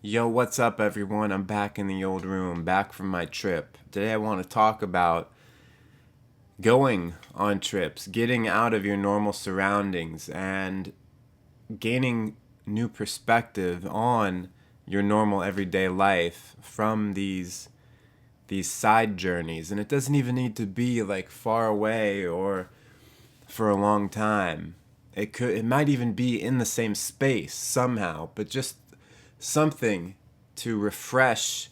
Yo, what's up, everyone? I'm back in the old room, back from my trip. Today, I want to talk about going on trips, getting out of your normal surroundings, and gaining new perspective on your normal everyday life from these side journeys. And it doesn't even need to be like far away or for a long time. It might even be in the same space somehow, but just something to refresh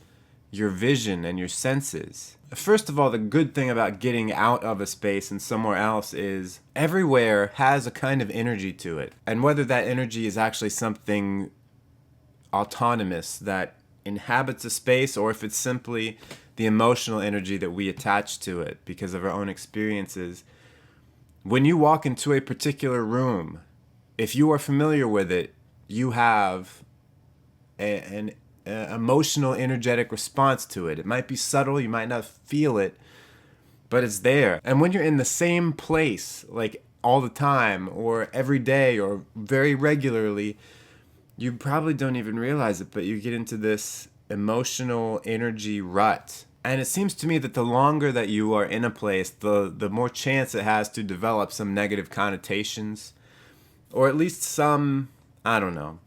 your vision and your senses. First of all, the good thing about getting out of a space and somewhere else is everywhere has a kind of energy to it. And whether that energy is actually something autonomous that inhabits a space or if it's simply the emotional energy that we attach to it because of our own experiences. When you walk into a particular room, if you are familiar with it, you have an emotional, energetic response to it. It might be subtle, you might not feel it, but it's there. And when you're in the same place, like all the time, or every day, or very regularly, you probably don't even realize it, but you get into this emotional energy rut. And it seems to me that the longer that you are in a place, the more chance it has to develop some negative connotations, or at least some, I don't know,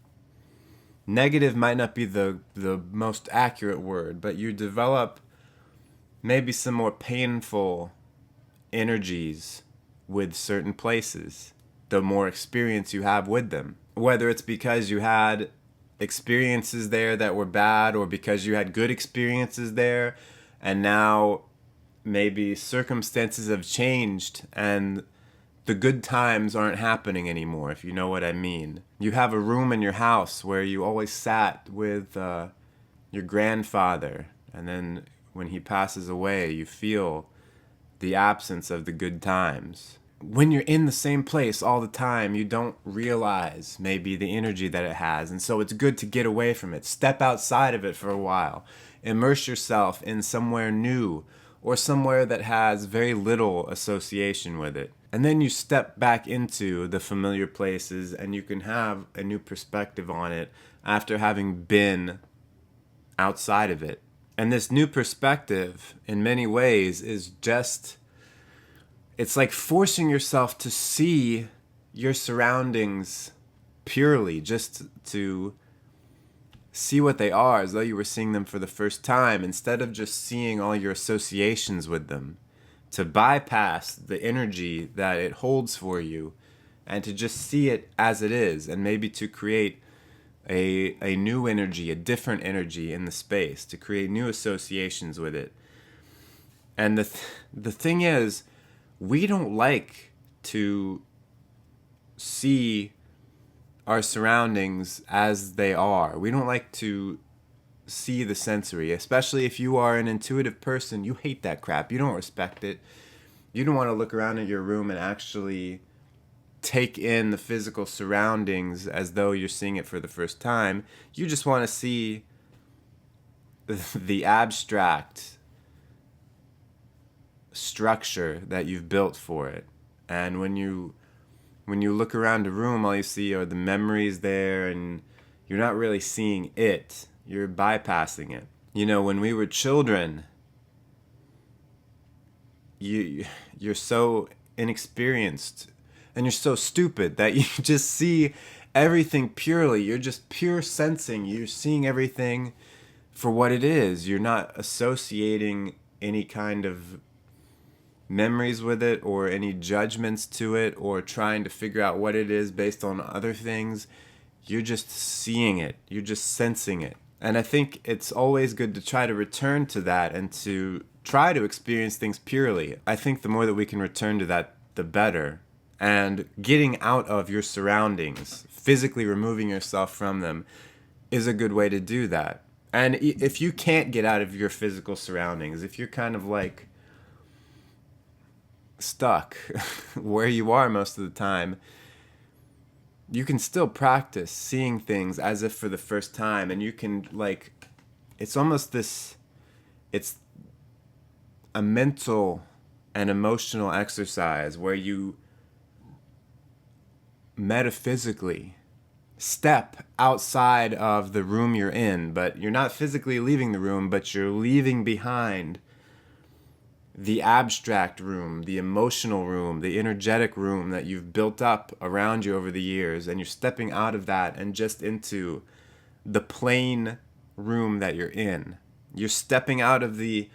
negative might not be the most accurate word, but you develop maybe some more painful energies with certain places the more experience you have with them. Whether it's because you had experiences there that were bad or because you had good experiences there and now maybe circumstances have changed and the good times aren't happening anymore, if you know what I mean. You have a room in your house where you always sat with your grandfather, and then when he passes away, you feel the absence of the good times. When you're in the same place all the time, you don't realize maybe the energy that it has, and so it's good to get away from it. Step outside of it for a while. Immerse yourself in somewhere new or somewhere that has very little association with it. And then you step back into the familiar places and you can have a new perspective on it after having been outside of it. And this new perspective, in many ways, is just, it's like forcing yourself to see your surroundings purely, just to see what they are as though you were seeing them for the first time instead of just seeing all your associations with them. To bypass the energy that it holds for you and to just see it as it is and maybe to create a new energy, a different energy in the space, to create new associations with it. And the thing is, we don't like to see our surroundings as they are. We don't like to see the sensory, especially if you are an intuitive person. You hate that crap. You don't respect it. You don't want to look around at your room and actually take in the physical surroundings as though you're seeing it for the first time. You just want to see the abstract structure that you've built for it. And when you look around a room, all you see are the memories there, and you're not really seeing it. You're bypassing it. You know, when we were children, you're so inexperienced and you're so stupid that you just see everything purely. You're just pure sensing. You're seeing everything for what it is. You're not associating any kind of memories with it or any judgments to it or trying to figure out what it is based on other things. You're just seeing it. You're just sensing it. And I think it's always good to try to return to that and to try to experience things purely. I think the more that we can return to that, the better. And getting out of your surroundings, physically removing yourself from them, is a good way to do that. And if you can't get out of your physical surroundings, if you're kind of like stuck where you are most of the time, you can still practice seeing things as if for the first time. And you can, like, it's almost this, it's a mental and emotional exercise where you metaphysically step outside of the room you're in, but you're not physically leaving the room, but you're leaving behind the abstract room, the emotional room, the energetic room that you've built up around you over the years, and you're stepping out of that and just into the plain room that you're in. You're stepping out of the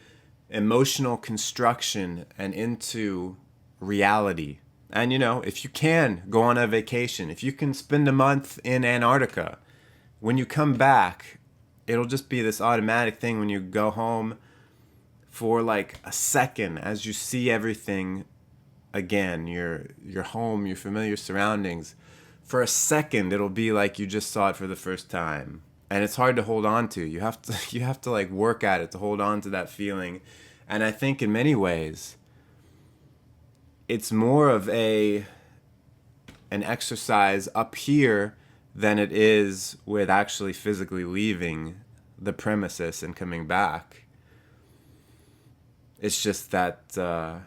emotional construction and into reality. And if you can go on a vacation, if you can spend a month in Antarctica, when you come back, it'll just be this automatic thing when you go home for like a second as you see everything again, your home, your familiar surroundings. For a second, it'll be like you just saw it for the first time. And it's hard to hold on to. You have to like work at it to hold on to that feeling. And I think in many ways, it's more of an exercise up here than it is with actually physically leaving the premises and coming back. It's just that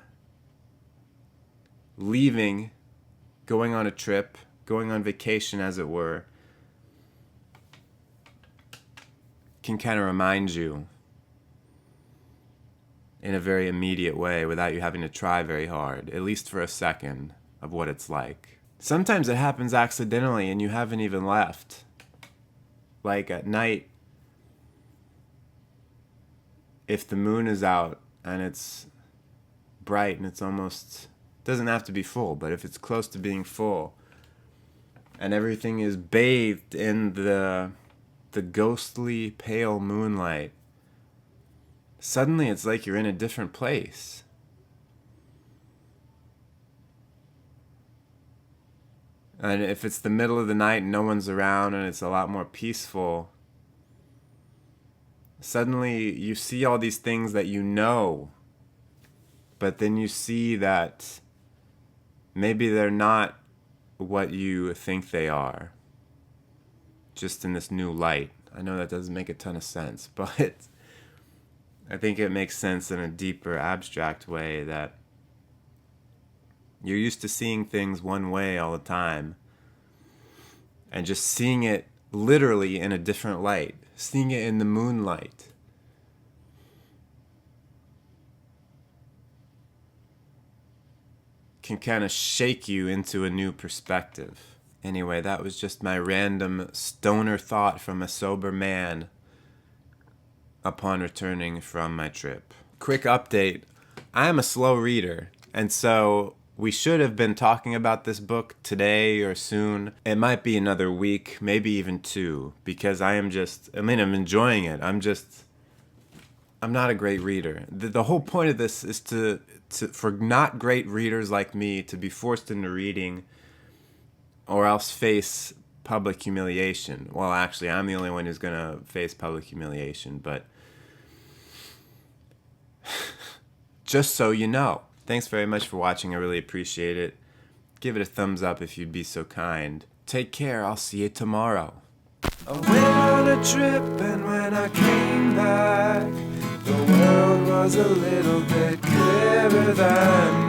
leaving, going on a trip, going on vacation as it were, can kind of remind you in a very immediate way without you having to try very hard, at least for a second, of what it's like. Sometimes it happens accidentally and you haven't even left. Like at night, if the moon is out and it's bright and it's almost, doesn't have to be full, but if it's close to being full and everything is bathed in the ghostly pale moonlight, suddenly it's like you're in a different place. And if it's the middle of the night and no one's around and it's a lot more peaceful, suddenly you see all these things that you know, but then you see that maybe they're not what you think they are, just in this new light. I know that doesn't make a ton of sense, but I think it makes sense in a deeper, abstract way that you're used to seeing things one way all the time, and just seeing it literally in a different light, seeing it in the moonlight. Can kind of shake you into a new perspective. Anyway, that was just my random stoner thought from a sober man upon returning from my trip. Quick update. I am a slow reader, and so we should have been talking about this book today or soon. It might be another week, maybe even 2, because I'm enjoying it. I'm not a great reader. The whole point of this is for not great readers like me to be forced into reading or else face public humiliation. Well, actually, I'm the only one who's going to face public humiliation, but just so you know. Thanks very much for watching. I really appreciate it. Give it a thumbs up if you'd be so kind. Take care. I'll see you tomorrow. I went on a trip, and when I came back, the world was a little bit clearer than